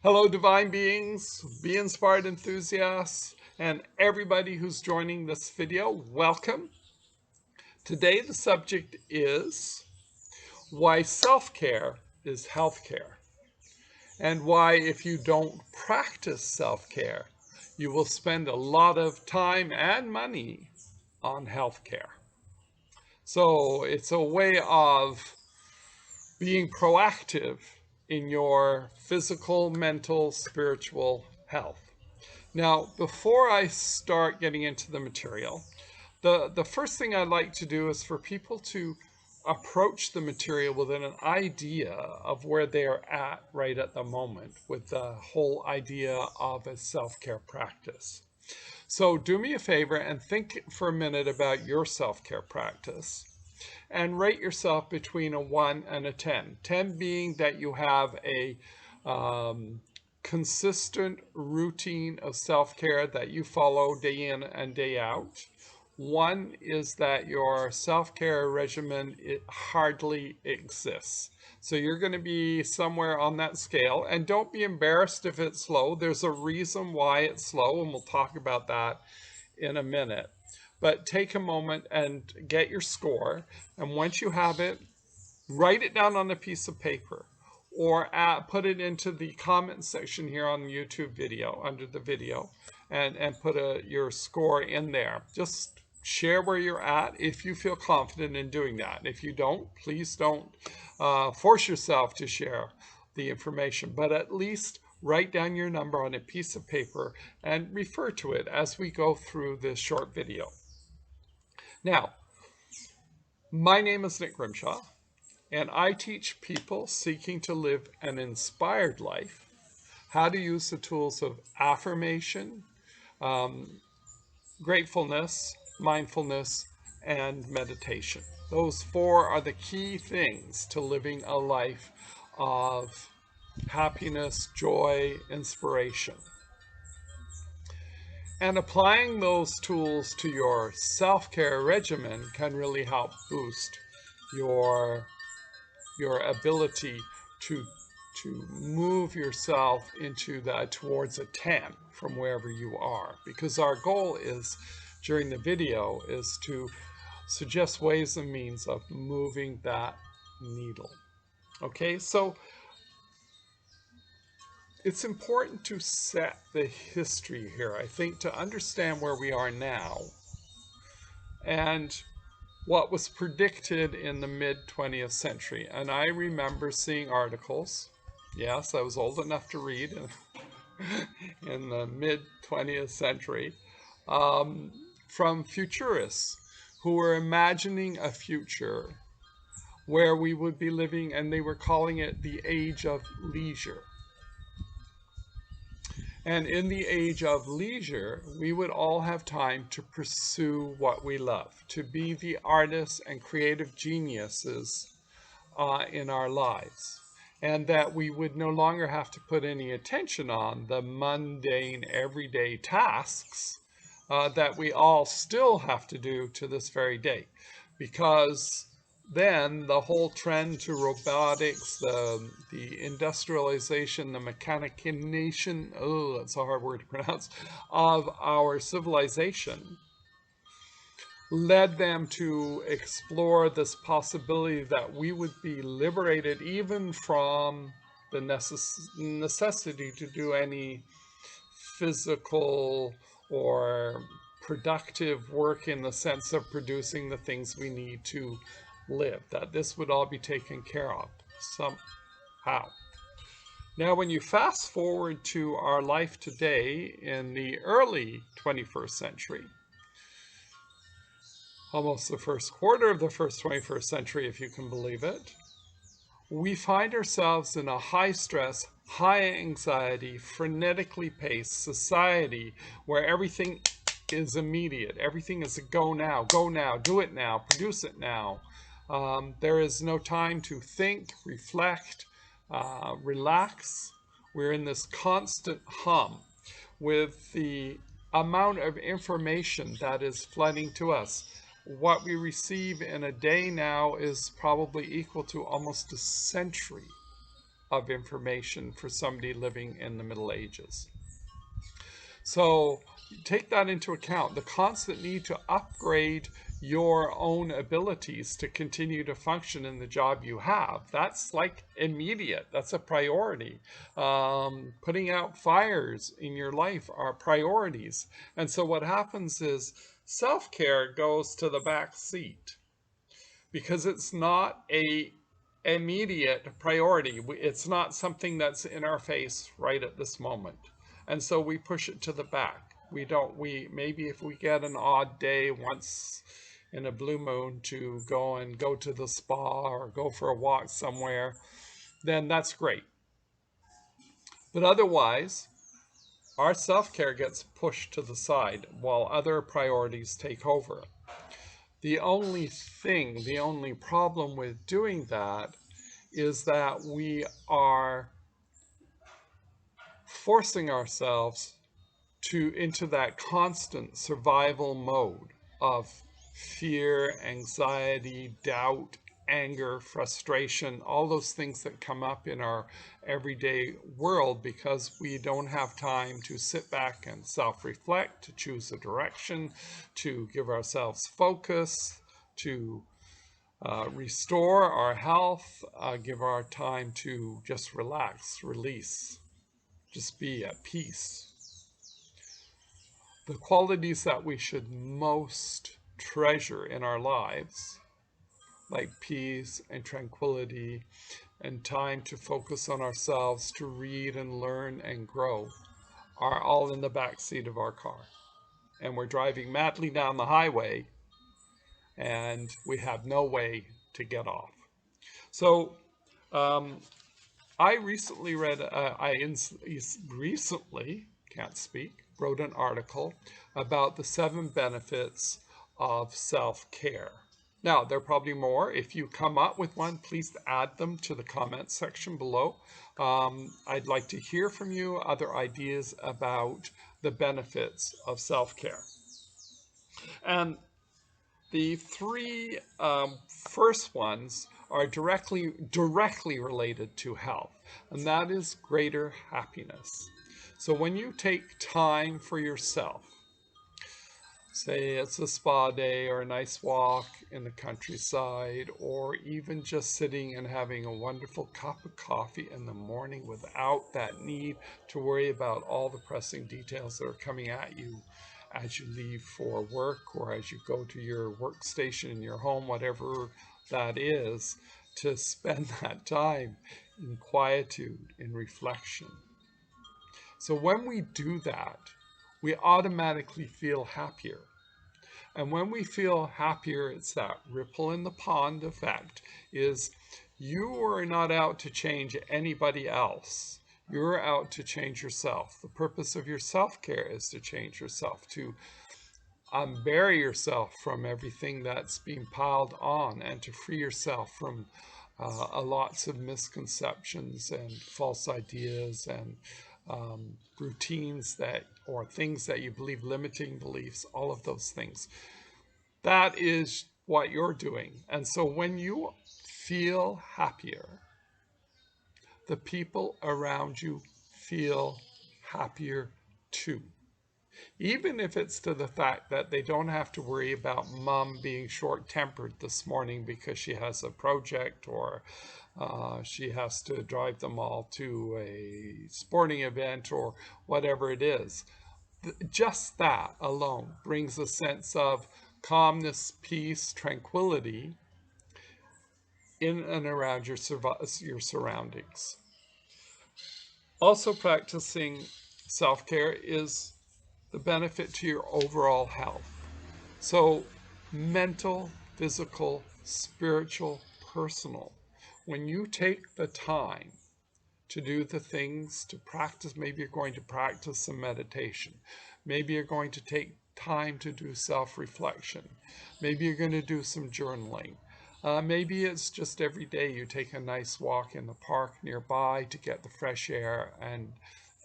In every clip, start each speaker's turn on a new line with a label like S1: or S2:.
S1: Hello, divine beings, be inspired enthusiasts, and everybody who's joining this video, welcome. Today, the subject is why self-care is healthcare, and why if you don't practice self-care, you will spend a lot of time and money on healthcare. So it's a way of being proactive in your physical, mental, spiritual health. Now, before I start getting into the material, the first thing I'd like to do is for people to approach the material with an idea of where they are at right at the moment with the whole idea of a self-care practice. So do me a favor and think for a minute about your self-care practice and rate yourself between a 1 and a 10. 10 being that you have a consistent routine of self-care that you follow day in and day out. 1 is that your self-care regimen, it hardly exists. So you're going to be somewhere on that scale, and don't be embarrassed if it's slow. There's a reason why it's slow, and we'll talk about that in a minute. But take a moment and get your score, and once you have it, write it down on a piece of paper or put it into the comment section here on the YouTube video, under the video, and put your score in there. Just share where you're at if you feel confident in doing that. If you don't, please don't force yourself to share the information, but at least write down your number on a piece of paper and refer to it as we go through this short video. Now, my name is Nick Grimshaw, and I teach people seeking to live an inspired life how to use the tools of affirmation, gratefulness, mindfulness, and meditation. Those 4 are the key things to living a life of happiness, joy, inspiration. And applying those tools to your self-care regimen can really help boost your ability to move yourself into towards a 10 from wherever you are. Because our goal is, during the video, is to suggest ways and means of moving that needle. Okay, so it's important to set the history here, I think, to understand where we are now and what was predicted in the mid-20th century. And I remember seeing articles, yes, I was old enough to read in the mid-20th century, from futurists who were imagining a future where we would be living, and they were calling it the age of leisure. And in the age of leisure, we would all have time to pursue what we love, to be the artists and creative geniuses in our lives. And that we would no longer have to put any attention on the mundane, everyday tasks that we all still have to do to this very day. Because then the whole trend to robotics, the industrialization, the mechanication, oh, that's a hard word to pronounce, of our civilization led them to explore this possibility that we would be liberated even from the necessity to do any physical or productive work in the sense of producing the things we need to live, that this would all be taken care of somehow. Now, when you fast forward to our life today in the early 21st century, almost the first quarter of the first 21st century, if you can believe it, we find ourselves in a high-stress, high-anxiety, frenetically paced society where everything is immediate. Everything is a go now, do it now, produce it now. There is no time to think, reflect, relax. We're in this constant hum with the amount of information that is flooding to us. What we receive in a day now is probably equal to almost a century of information for somebody living in the Middle Ages. So take that into account, the constant need to upgrade your own abilities to continue to function in the job you have. That's like immediate, that's a priority. Putting out fires in your life are priorities. And so what happens is self-care goes to the back seat because it's not a immediate priority. It's not something that's in our face right at this moment. And so we push it to the back. We maybe if we get an odd day once in a blue moon to go to the spa or go for a walk somewhere, then that's great. But otherwise, our self-care gets pushed to the side while other priorities take over. The only problem with doing that is that we are forcing ourselves into that constant survival mode of fear, anxiety, doubt, anger, frustration, all those things that come up in our everyday world because we don't have time to sit back and self-reflect, to choose a direction, to give ourselves focus, to restore our health, give our time to just relax, release, just be at peace. The qualities that we should most treasure in our lives, like peace and tranquility and time to focus on ourselves, to read and learn and grow, are all in the back seat of our car. And we're driving madly down the highway and we have no way to get off. So I recently wrote an article about the 7 benefits of self-care. Now, there are probably more. If you come up with one, please add them to the comment section below. I'd like to hear from you other ideas about the benefits of self-care. And the 3 first ones are directly related to health, and that is greater happiness. So when you take time for yourself, say it's a spa day or a nice walk in the countryside, or even just sitting and having a wonderful cup of coffee in the morning without that need to worry about all the pressing details that are coming at you as you leave for work or as you go to your workstation in your home, whatever that is, to spend that time in quietude, in reflection. So when we do that, we automatically feel happier. And when we feel happier, it's that ripple in the pond effect, is you are not out to change anybody else. You're out to change yourself. The purpose of your self-care is to change yourself, to unbury yourself from everything that's being piled on and to free yourself from lots of misconceptions and false ideas and routines or things that you believe, limiting beliefs, all of those things. That is what you're doing. And so when you feel happier, the people around you feel happier too. Even if it's to the fact that they don't have to worry about mom being short-tempered this morning because she has a project or she has to drive them all to a sporting event or whatever it is. Just that alone brings a sense of calmness, peace, tranquility in and around your surroundings. Also, practicing self-care is the benefit to your overall health. So mental, physical, spiritual, personal. When you take the time to do the things, to practice, maybe you're going to practice some meditation. Maybe you're going to take time to do self-reflection. Maybe you're going to do some journaling. Maybe it's just every day you take a nice walk in the park nearby to get the fresh air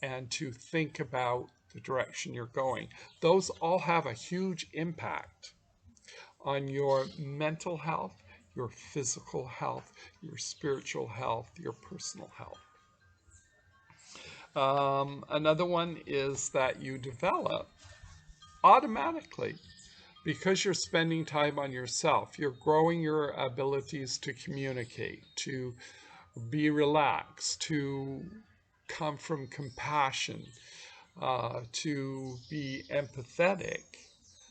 S1: and to think about the direction you're going. Those all have a huge impact on your mental health, your physical health, your spiritual health, your personal health. Another one is that you develop automatically because you're spending time on yourself. You're growing your abilities to communicate, to be relaxed, to come from compassion, to be empathetic.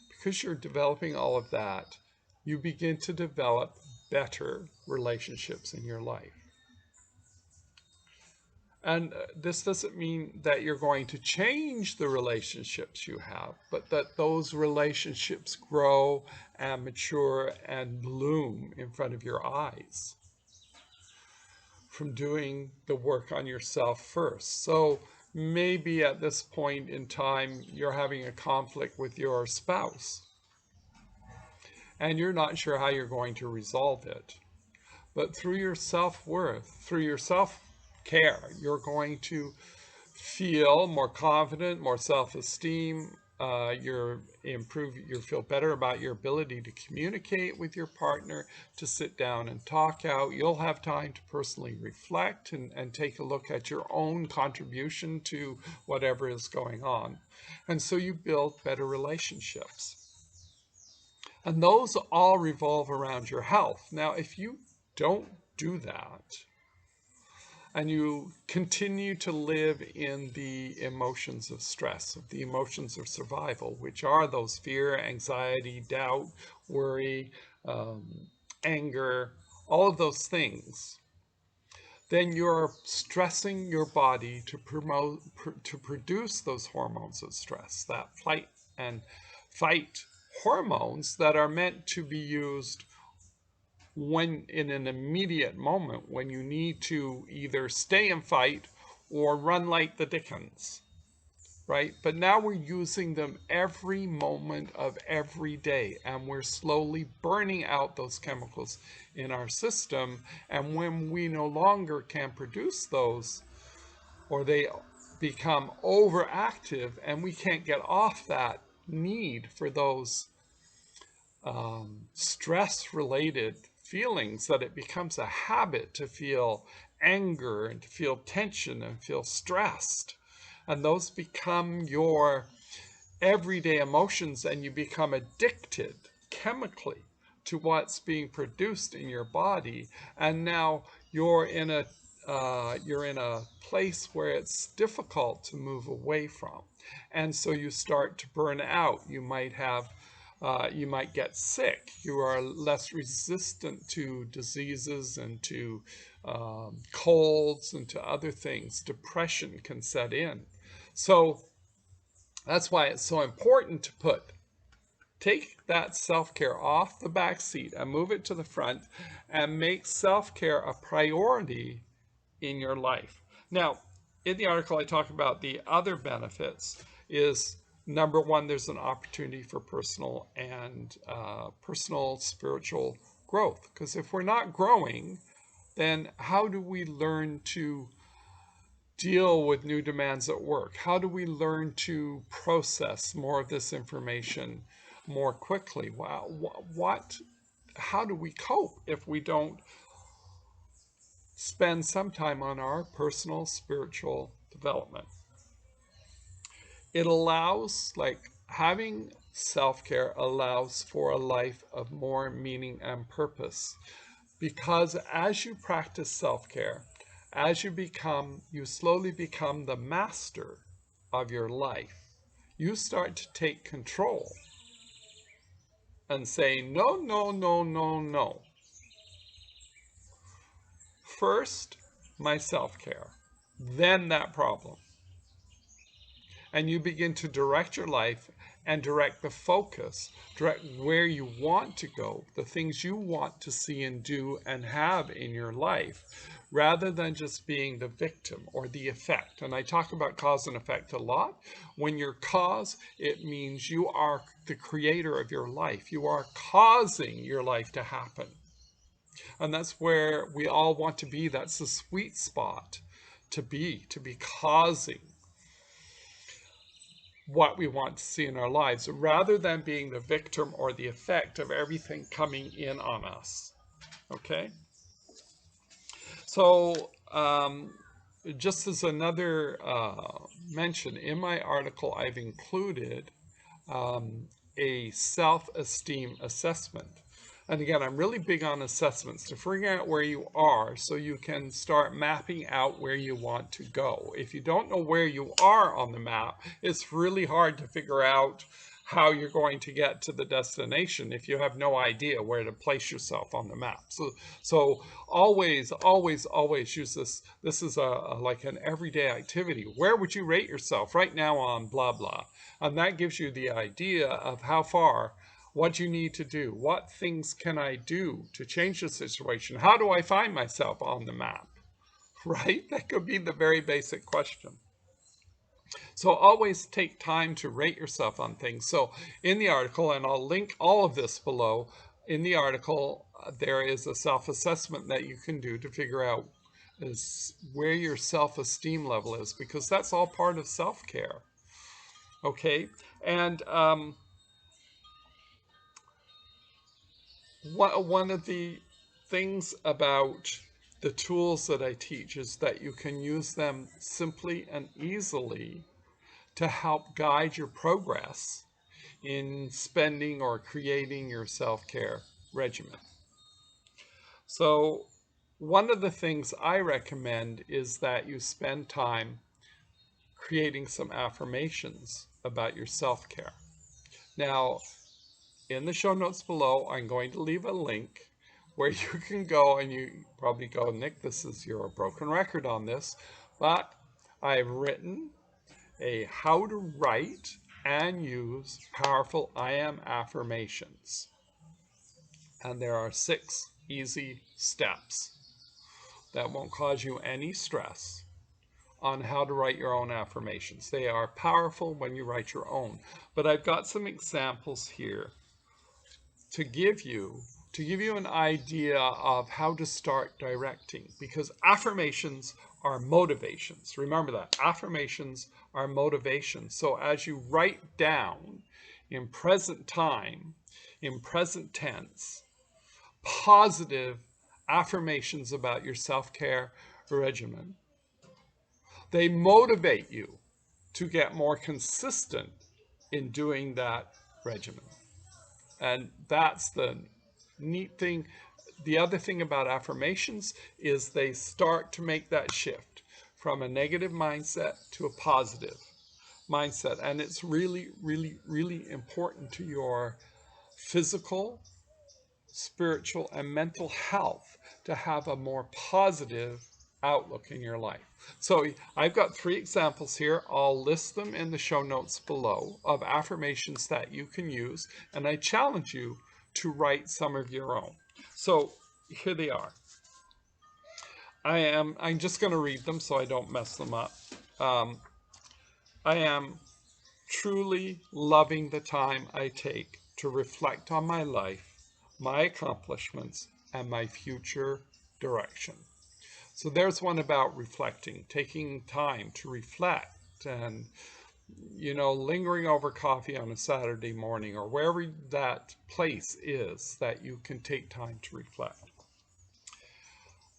S1: Because you're developing all of that, you begin to develop better relationships in your life. And this doesn't mean that you're going to change the relationships you have, but that those relationships grow and mature and bloom in front of your eyes from doing the work on yourself first. So maybe at this point in time, you're having a conflict with your spouse and you're not sure how you're going to resolve it. But through your self-worth, through your self-care, you're going to feel more confident, more self-esteem. You feel better about your ability to communicate with your partner, to sit down and talk out. You'll have time to personally reflect and take a look at your own contribution to whatever is going on. And so you build better relationships. And those all revolve around your health. Now, if you don't do that, and you continue to live in the emotions of stress, the emotions of survival, which are those fear, anxiety, doubt, worry, anger, all of those things, then you're stressing your body to produce those hormones of stress, that flight and fight hormones that are meant to be used when in an immediate moment when you need to either stay and fight or run like the Dickens, right? But now we're using them every moment of every day, and we're slowly burning out those chemicals in our system. And when we no longer can produce those, or they become overactive and we can't get off that need for those stress-related feelings, that it becomes a habit to feel anger and to feel tension and feel stressed. And those become your everyday emotions, and you become addicted chemically to what's being produced in your body. And now you're in a place where it's difficult to move away from. And so you start to burn out. You might get sick. You are less resistant to diseases and to colds and to other things. Depression can set in. So that's why it's so important to take that self-care off the back seat and move it to the front and make self-care a priority in your life. Now, in the article, I talk about the other benefits. Is number one, there's an opportunity for personal spiritual growth. Because if we're not growing, then how do we learn to deal with new demands at work? How do we learn to process more of this information more quickly? How do we cope if we don't spend some time on our personal spiritual development? It allows, having self-care allows for a life of more meaning and purpose. Because as you practice self-care, as you slowly become the master of your life. You start to take control and say, no, no, no, no, no. First, my self-care, then that problem. And you begin to direct your life and direct the focus, direct where you want to go, the things you want to see and do and have in your life, rather than just being the victim or the effect. And I talk about cause and effect a lot. When you're cause, it means you are the creator of your life. You are causing your life to happen. And that's where we all want to be. That's the sweet spot to be causing what we want to see in our lives, rather than being the victim or the effect of everything coming in on us. Okay? So just as another mention, in my article, I've included a self-esteem assessment. And again, I'm really big on assessments to figure out where you are so you can start mapping out where you want to go. If you don't know where you are on the map, it's really hard to figure out how you're going to get to the destination if you have no idea where to place yourself on the map. So always, always, always use this. This is like an everyday activity. Where would you rate yourself right now on blah, blah? And that gives you the idea of how far, what you need to do, what things can I do to change the situation? How do I find myself on the map? Right? That could be the very basic question. So always take time to rate yourself on things. So in the article, and I'll link all of this below, in the article, there is a self-assessment that you can do to figure out where your self-esteem level is, because that's all part of self-care. Okay? And one of the things about the tools that I teach is that you can use them simply and easily to help guide your progress in spending or creating your self-care regimen. So one of the things I recommend is that you spend time creating some affirmations about your self-care. Now, in the show notes below, I'm going to leave a link where you can go, and you probably go, Nick, this is your broken record on this, but I've written a how to write and use powerful I am affirmations. And there are 6 easy steps that won't cause you any stress on how to write your own affirmations. They are powerful when you write your own. But I've got some examples here to give you an idea of how to start directing, because affirmations are motivations. Remember that affirmations are motivations. So as you write down in present time, in present tense, positive affirmations about your self-care regimen, they motivate you to get more consistent in doing that regimen. And that's the neat thing. The other thing about affirmations is they start to make that shift from a negative mindset to a positive mindset. And it's really, really, really important to your physical, spiritual, and mental health to have a more positive outlook in your life. So I've got 3 examples here. I'll list them in the show notes below of affirmations that you can use, and I challenge you to write some of your own. So here they are. I'm just going to read them so I don't mess them up. I am truly loving the time I take to reflect on my life, my accomplishments, and my future direction. So there's one about reflecting, taking time to reflect, and lingering over coffee on a Saturday morning, or wherever that place is that you can take time to reflect.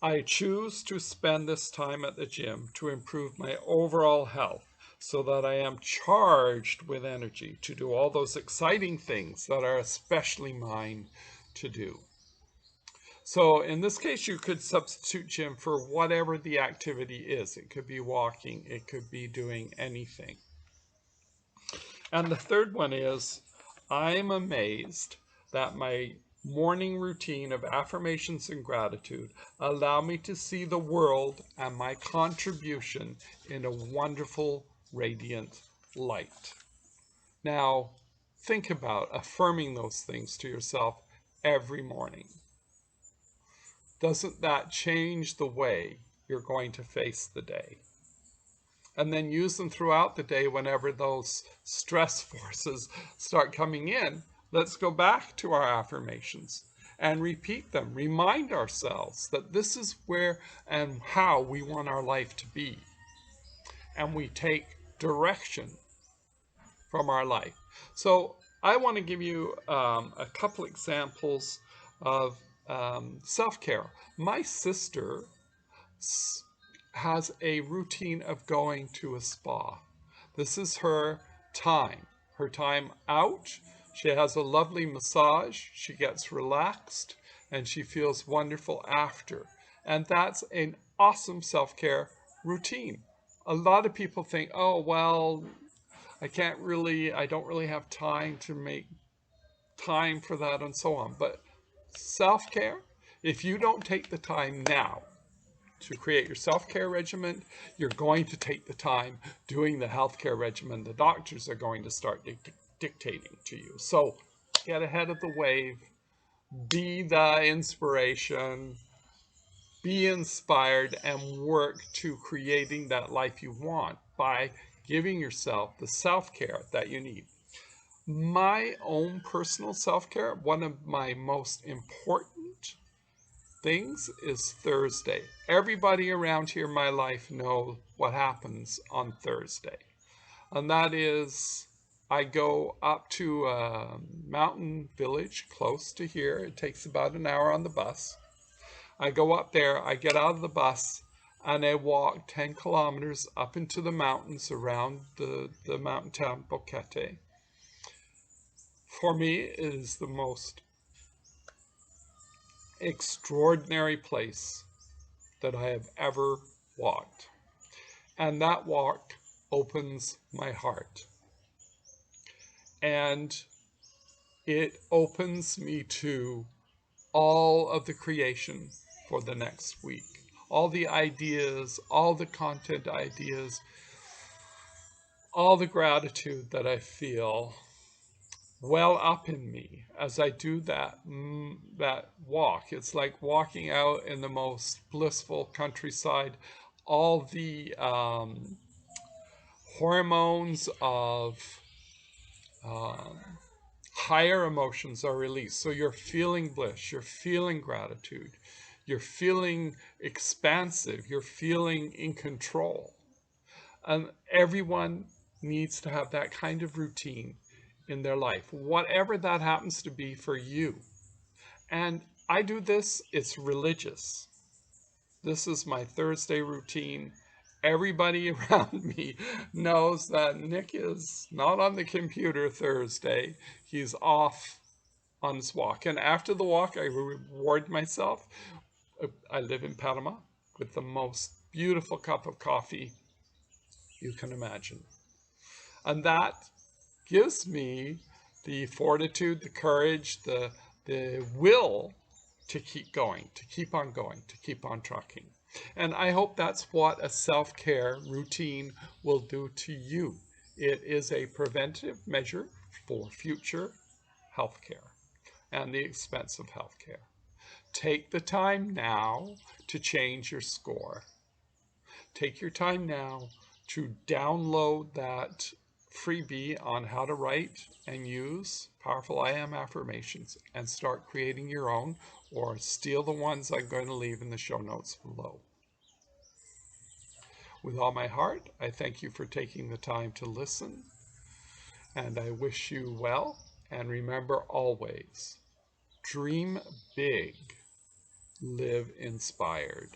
S1: I choose to spend this time at the gym to improve my overall health so that I am charged with energy to do all those exciting things that are especially mine to do. So in this case, you could substitute gym for whatever the activity is. It could be walking, it could be doing anything. And the third one is, I'm amazed that my morning routine of affirmations and gratitude allow me to see the world and my contribution in a wonderful, radiant light. Now, think about affirming those things to yourself every morning. Doesn't that change the way you're going to face the day? And then use them throughout the day whenever those stress forces start coming in. Let's go back to our affirmations and repeat them. Remind ourselves that this is where and how we want our life to be. And we take direction from our life. So I want to give you a couple examples of self-care. My sister has a routine of going to a spa. This is her time out. She has a lovely massage. She gets relaxed and she feels wonderful after. And that's an awesome self-care routine. A lot of people think, oh, well, I don't really have time to make time for that and so on. But self-care, if you don't take the time now to create your self-care regimen, you're going to take the time doing the healthcare regimen the doctors are going to start dictating to you. So get ahead of the wave, be the inspiration, be inspired, and work to creating that life you want by giving yourself the self-care that you need. My own personal self-care, one of my most important things is Thursday. Everybody around here in my life know what happens on Thursday. And that is, I go up to a mountain village close to here. It takes about an hour on the bus. I go up there, I get out of the bus, and I walk 10 kilometers up into the mountains around the mountain town Boquete. For me, it is the most extraordinary place that I have ever walked. And that walk opens my heart. And it opens me to all of the creation for the next week. All the ideas, all the content ideas, all the gratitude that I feel well up in me as I do that walk. It's like walking out in the most blissful countryside. All the hormones of higher emotions are released. So you're feeling bliss, you're feeling gratitude, you're feeling expansive, you're feeling in control. And everyone needs to have that kind of routine in their life, whatever that happens to be for you. And I do this, it's religious. This is my Thursday routine. Everybody around me knows that Nick is not on the computer Thursday. He's off on his walk. And after the walk, I reward myself. I live in Panama with the most beautiful cup of coffee you can imagine. And that gives me the fortitude, the courage, the will to keep going, to keep on going, to keep on trucking. And I hope that's what a self-care routine will do to you. It is a preventive measure for future healthcare and the expense of healthcare. Take the time now to change your score. Take your time now to download that freebie on how to write and use powerful I am affirmations and start creating your own, or steal the ones I'm going to leave in the show notes below. With all my heart, I thank you for taking the time to listen, and I wish you well. And remember always, dream big, live inspired.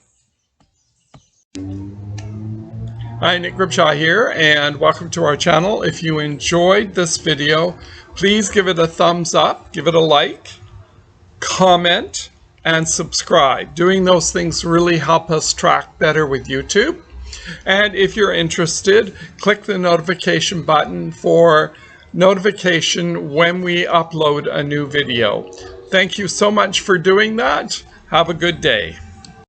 S1: Hi, Nick Gribshaw here, and welcome to our channel. If you enjoyed this video, please give it a thumbs up, give it a like, comment, and subscribe. Doing those things really help us track better with YouTube. And if you're interested, click the notification button for notification when we upload a new video. Thank you so much for doing that. Have a good day.